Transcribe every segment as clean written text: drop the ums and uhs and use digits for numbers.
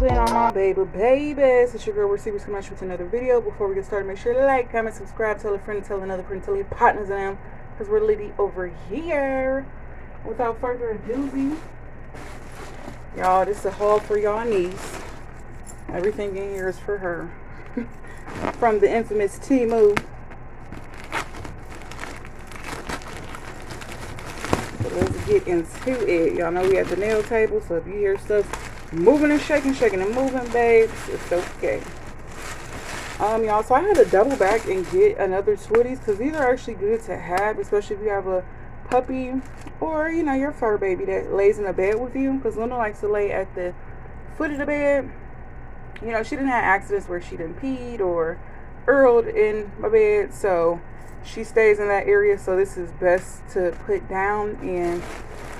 in on my babies. It's your girl Receivers coming at you with another video. Before we get started, make sure to like, comment, subscribe, tell a friend, tell another friend, tell your partners and them, because we're litty over here. Without further ado, y'all, this is a haul for y'all niece. Everything in here is for her. From the infamous Temu. So let's get into it. Y'all know we at the nail table, so if you hear stuff moving and shaking and moving, babes, it's okay. Y'all, so I had to double back and get another Twitties because these are actually good to have, especially if you have a puppy or, you know, your fur baby that lays in the bed with you, because Luna likes to lay at the foot of the bed. You know, she didn't have accidents where she didn't peed or earled in my bed, so she stays in that area. So this is best to put down. And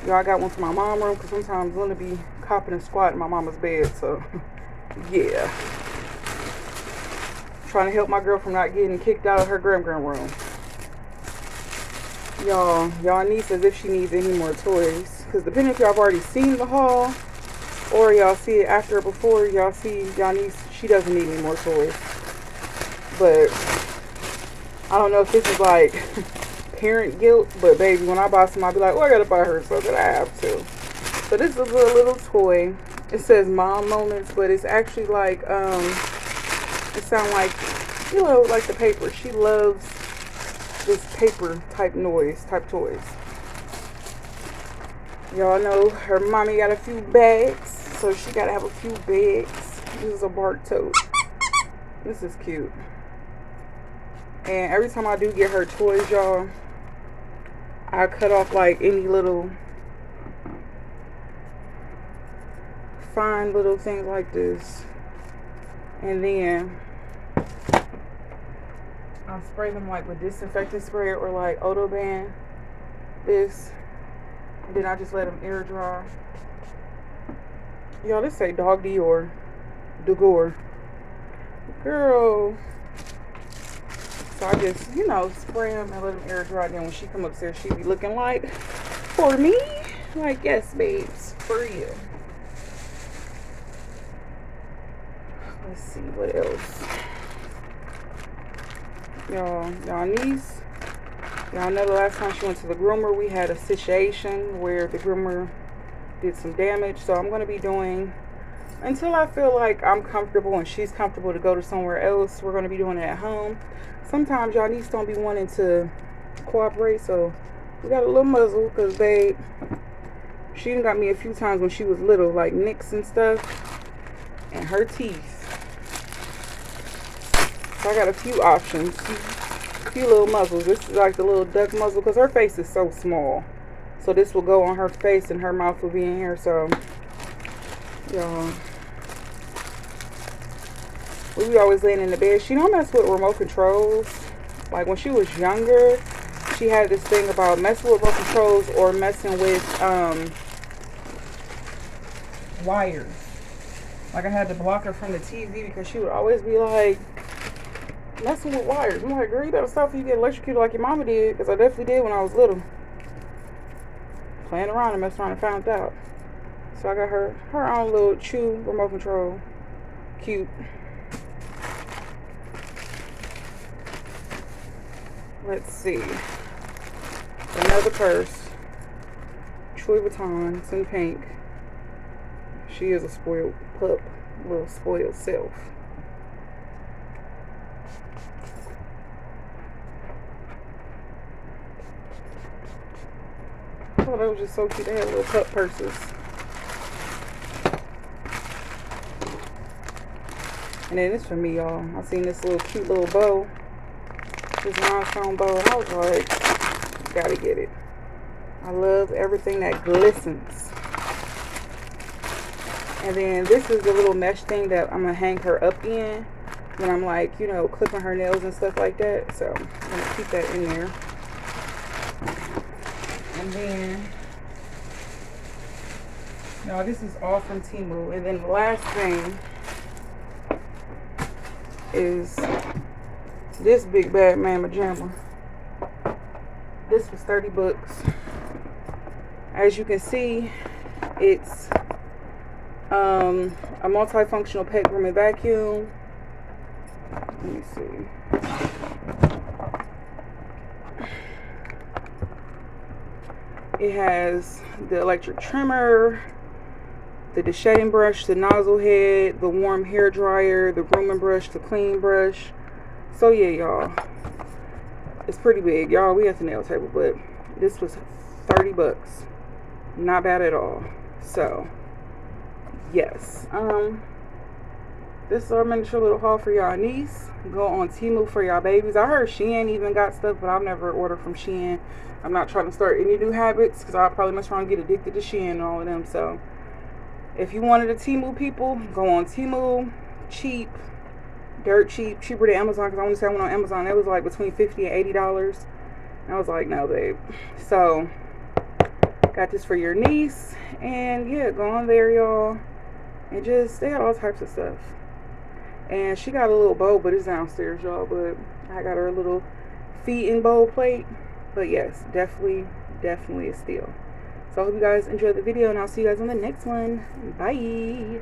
y'all, I got one for my mom room because sometimes Luna be copping and squat in my mama's bed. So yeah, trying to help my girl from not getting kicked out of her grand room. Y'all niece as if she needs any more toys, because depending if y'all have already seen the haul or y'all see it after or before, y'all see y'all niece, she doesn't need any more toys. But I don't know if this is like parent guilt, but baby, when I buy some, I'll be like, oh, I gotta buy her something. I have to. So this is a little toy. It says mom moments, but it's actually like it sounds like, you know, like the paper. She loves this paper type noise, type toys. Y'all know her mommy got a few bags, so she gotta have a few bags. This is a bark tote. This is cute. And every time I do get her toys, y'all, I cut off like any little fine little things like this, and then I'll spray them like with disinfectant spray or like Odoban, this, and then I just let them air dry. Y'all, this say Dog Dior, Dugor, girl. So I just, you know, spray them and let them air dry. Then when she come upstairs, she be looking like, for me? Like, yes, babes, for you. Let's see, what else? Y'all niece, y'all know the last time she went to the groomer, we had a situation where the groomer did some damage. So I'm going to be doing, until I feel like I'm comfortable and she's comfortable to go to somewhere else, we're going to be doing it at home. Sometimes y'all niece don't be wanting to cooperate, so we got a little muzzle, because babe, she done got me a few times when she was little, like nicks and stuff, and her teeth. So I got a few options, a few little muzzles. This is like the little duck muzzle, because her face is so small. So this will go on her face and her mouth will be in here. So, y'all, we be always laying in the bed. She don't mess with remote controls. Like when she was younger, she had this thing about messing with remote controls or messing with wires. Like I had to block her from the TV because she would always be like, messing with wires. I'm like, girl, you better stop before you get electrocuted like your mama did, because I definitely did when I was little. Playing around and messing around and found out. So I got her own little chew remote control. Cute. Let's see. Another purse. Louis Vuitton. It's in pink. She is a spoiled pup. A little spoiled self. Oh, that was just so cute. They had little pup purses. And then this for me, y'all. I seen this little cute little bow. This rhinestone bow. And I was like, gotta get it. I love everything that glistens. And then this is the little mesh thing that I'm gonna hang her up in when I'm like, you know, clipping her nails and stuff like that. So I'm gonna keep that in there. And then, no, this is all from Temu. And then the last thing is this big bad mama jamma. This was 30 bucks. As you can see, it's A multifunctional pet grooming vacuum. Let me see. It has the electric trimmer, the deshading brush, the nozzle head, the warm hair dryer, the grooming brush, the clean brush. So yeah, y'all, it's pretty big. Y'all, we at the nail table, but this was 30 bucks. Not bad at all. So yes, this is our miniature little haul for y'all niece. Go on Temu for y'all babies. I heard Shein even got stuff, but I've never ordered from Shein. I'm not trying to start any new habits because I'll probably mess around and get addicted to Shein and all of them. So if you wanted a Temu, people, go on Temu. Cheap, dirt cheap, cheaper than Amazon, because I want to say I went on Amazon, it was like between $50 and $80. And I was like, no, babe. So got this for your niece, and yeah, go on there, y'all, and just, they got all types of stuff. And she got a little bowl, but it's downstairs, y'all. But I got her a little feeding bowl plate. But yes, definitely a steal. So I hope you guys enjoyed the video, and I'll see you guys on the next one. Bye.